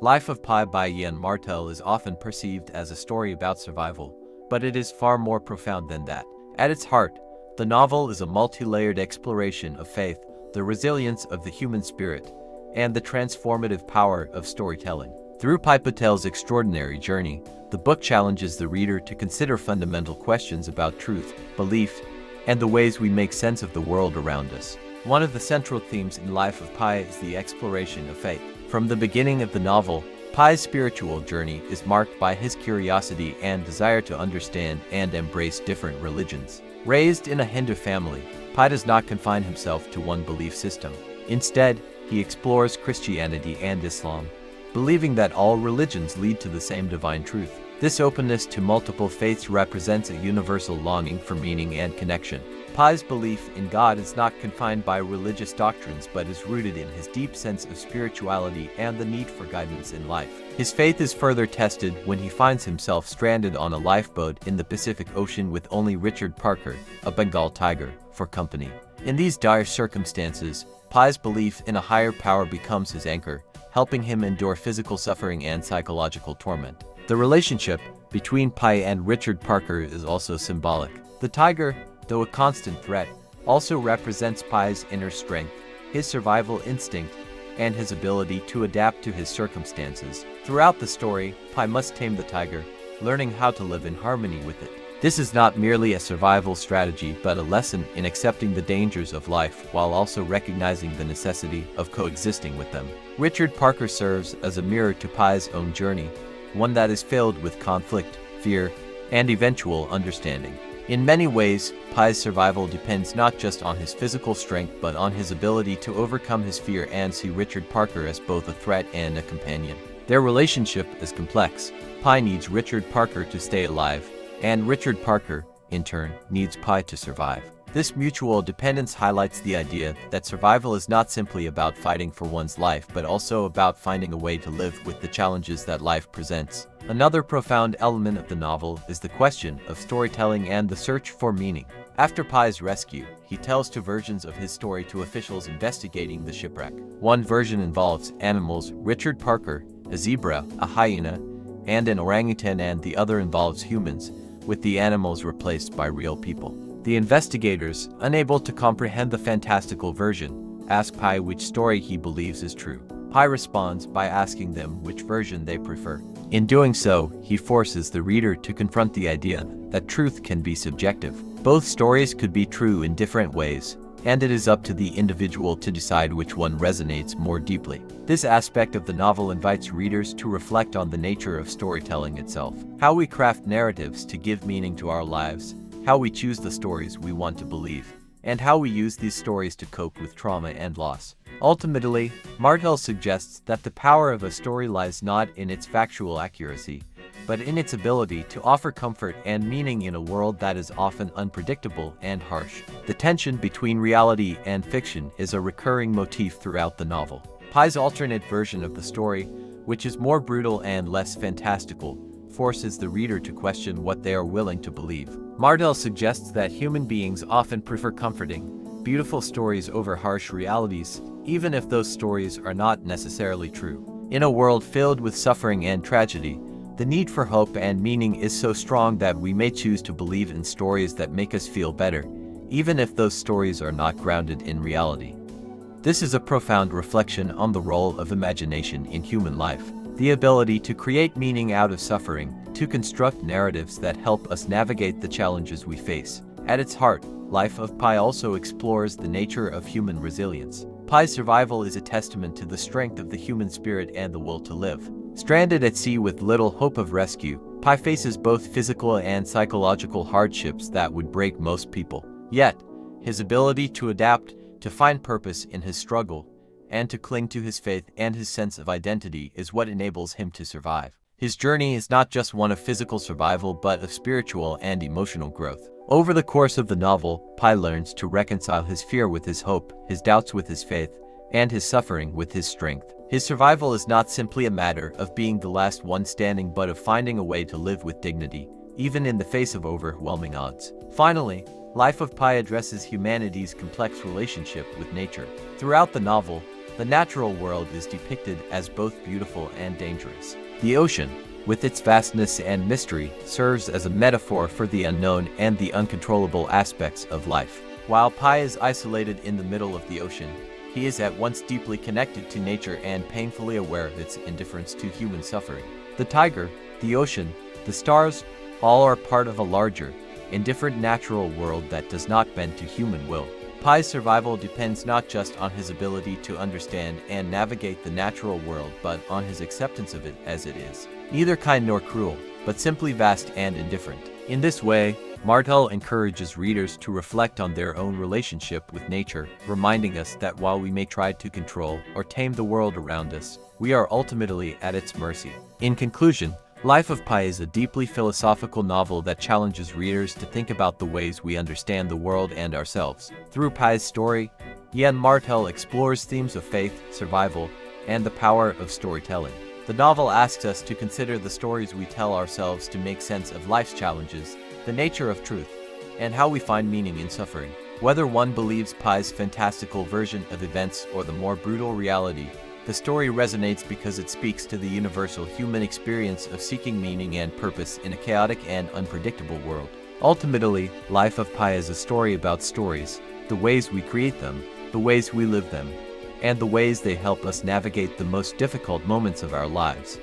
Life of Pi by Ian Martel is often perceived as a story about survival, but it is far more profound than that. At its heart, the novel is a multi-layered exploration of faith, the resilience of the human spirit, and the transformative power of storytelling. Through Pi Patel's extraordinary journey, the book challenges the reader to consider fundamental questions about truth, belief, and the ways we make sense of the world around us. One of the central themes in Life of Pi is the exploration of faith. From the beginning of the novel, Pi's spiritual journey is marked by his curiosity and desire to understand and embrace different religions. Raised in a Hindu family, Pi does not confine himself to one belief system. Instead, he explores Christianity and Islam, believing that all religions lead to the same divine truth. This openness to multiple faiths represents a universal longing for meaning and connection. Pi's belief in God is not confined by religious doctrines but is rooted in his deep sense of spirituality and the need for guidance in life. His faith is further tested when he finds himself stranded on a lifeboat in the Pacific Ocean with only Richard Parker, a Bengal tiger, for company. In these dire circumstances, Pi's belief in a higher power becomes his anchor, helping him endure physical suffering and psychological torment. The relationship between Pi and Richard Parker is also symbolic. The tiger, though a constant threat, also represents Pi's inner strength, his survival instinct, and his ability to adapt to his circumstances. Throughout the story, Pi must tame the tiger, learning how to live in harmony with it. This is not merely a survival strategy but a lesson in accepting the dangers of life while also recognizing the necessity of coexisting with them. Richard Parker serves as a mirror to Pi's own journey, one that is filled with conflict, fear, and eventual understanding. In many ways, Pi's survival depends not just on his physical strength but on his ability to overcome his fear and see Richard Parker as both a threat and a companion. Their relationship is complex. Pi needs Richard Parker to stay alive, and Richard Parker, in turn, needs Pi to survive. This mutual dependence highlights the idea that survival is not simply about fighting for one's life but also about finding a way to live with the challenges that life presents. Another profound element of the novel is the question of storytelling and the search for meaning. After Pi's rescue, he tells two versions of his story to officials investigating the shipwreck. One version involves animals: Richard Parker, a zebra, a hyena, and an orangutan, and the other involves humans, with the animals replaced by real people. The investigators, unable to comprehend the fantastical version, ask Pi which story he believes is true. Pi responds by asking them which version they prefer. In doing so, he forces the reader to confront the idea that truth can be subjective. Both stories could be true in different ways, and it is up to the individual to decide which one resonates more deeply. This aspect of the novel invites readers to reflect on the nature of storytelling itself, how we craft narratives to give meaning to our lives, how we choose the stories we want to believe, and how we use these stories to cope with trauma and loss. Ultimately, Martel suggests that the power of a story lies not in its factual accuracy, but in its ability to offer comfort and meaning in a world that is often unpredictable and harsh. The tension between reality and fiction is a recurring motif throughout the novel. Pi's alternate version of the story, which is more brutal and less fantastical, forces the reader to question what they are willing to believe. Martel suggests that human beings often prefer comforting, beautiful stories over harsh realities, even if those stories are not necessarily true. In a world filled with suffering and tragedy, the need for hope and meaning is so strong that we may choose to believe in stories that make us feel better, even if those stories are not grounded in reality. This is a profound reflection on the role of imagination in human life, the ability to create meaning out of suffering, to construct narratives that help us navigate the challenges we face. At its heart, Life of Pi also explores the nature of human resilience. Pi's survival is a testament to the strength of the human spirit and the will to live. Stranded at sea with little hope of rescue, Pi faces both physical and psychological hardships that would break most people. Yet, his ability to adapt, to find purpose in his struggle, and to cling to his faith and his sense of identity is what enables him to survive. His journey is not just one of physical survival but of spiritual and emotional growth. Over the course of the novel, Pi learns to reconcile his fear with his hope, his doubts with his faith, and his suffering with his strength. His survival is not simply a matter of being the last one standing but of finding a way to live with dignity, even in the face of overwhelming odds. Finally, Life of Pi addresses humanity's complex relationship with nature. Throughout the novel, The natural world is depicted as both beautiful and dangerous. The ocean, with its vastness and mystery, serves as a metaphor for the unknown and the uncontrollable aspects of life. While Pi is isolated in the middle of the ocean, he is at once deeply connected to nature and painfully aware of its indifference to human suffering. The tiger, the ocean, the stars, all are part of a larger, indifferent natural world that does not bend to human will. Pi's survival depends not just on his ability to understand and navigate the natural world, but on his acceptance of it as it is. Neither kind nor cruel, but simply vast and indifferent. In this way, Martel encourages readers to reflect on their own relationship with nature, reminding us that while we may try to control or tame the world around us, we are ultimately at its mercy. In conclusion, Life of Pi is a deeply philosophical novel that challenges readers to think about the ways we understand the world and ourselves. Through Pi's story, Yann Martel explores themes of faith, survival, and the power of storytelling. The novel asks us to consider the stories we tell ourselves to make sense of life's challenges, the nature of truth, and how we find meaning in suffering. Whether one believes Pi's fantastical version of events or the more brutal reality, the story resonates because it speaks to the universal human experience of seeking meaning and purpose in a chaotic and unpredictable world. Ultimately, Life of Pi is a story about stories, the ways we create them, the ways we live them, and the ways they help us navigate the most difficult moments of our lives.